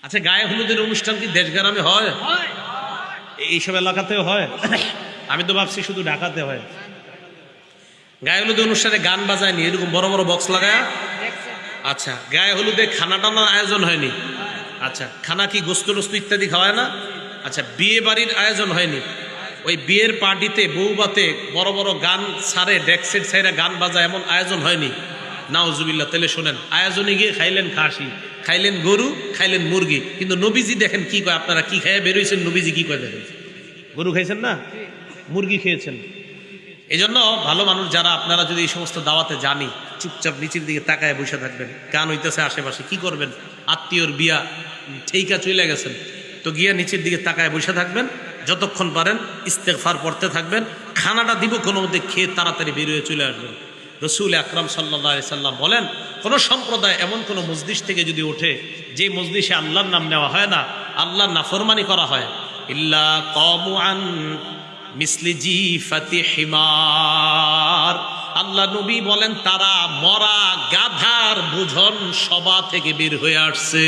আচ্ছা, গায়ে হলুদের অনুষ্ঠান কি দেশ গ্রামে হয়? এইসব এলাকাতেও হয়? আমি তো ভাবছি শুধু ঢাকাতে হয়। গায়ে হলুদের অনুষ্ঠানে গান বাজায়নি এরকম বড় বড় বক্স লাগায়? আচ্ছা, গায়ে হলুদে খানা টানার আয়োজন হয়নি? আচ্ছা, খানা কি গোস্ত টোস্ত ইত্যাদি খাওয়ায় না? আচ্ছা, বিয়ে বাড়ির আয়োজন হয়নি? ওই বিয়ের পার্টিতে বউবাতে বড় বড় গান ছাড়ে, ডেক্সেট ছাইরা গান বাজায়, এমন আয়োজন হয়নি? নাউজুবিল্লাহ। তাহলে শোনেন, আয়োজনে গিয়ে খাইলেন খাসি, খাইলেন গরু, খাইলেন মুরগি, কিন্তু নবীজি দেখেন কি কয়। আপনারা কি খাইয়ে বেরোইছেন, নবীজি কি কয় দেখেন। গরু খাইছেন না, মুরগি খেয়েছেন। এই জন্য ভালো মানুষ যারা, আপনারা যদি এই সমস্ত দাওয়াতে জানি, চুপচাপ নিচের দিকে তাকায় বসে থাকবেন। গান হইতেছে আশেপাশে, কি করবেন? আত্মীয়র বিয়া ঠিকা চলে গেছেন, তো গিয়া নিচের দিকে তাকায় বসে থাকবেন। যতক্ষণ পারেন ইস্তেগফার পড়তে থাকবেন। খানাটা দিব কোনো মধ্যে খেয়ে তাড়াতাড়ি বেরিয়ে চলে আসবেন। রসুল আকরাম সাল্লাল্লাহু আলাইহি সাল্লাম বলেন, কোন সম্প্রদায় এমন কোন মজলিস থেকে যদি ওঠে যে মজলিসে আল্লাহর নাম নেওয়া হয় না, আল্লাহর নাফরমানি করা হয়, ইল্লা কামু আন মিসলি জিফাতি হিমার, আল্লাহ নবী বলেন তারা মরা গাধার বুঝন সভা থেকে বের হয়ে আসছে।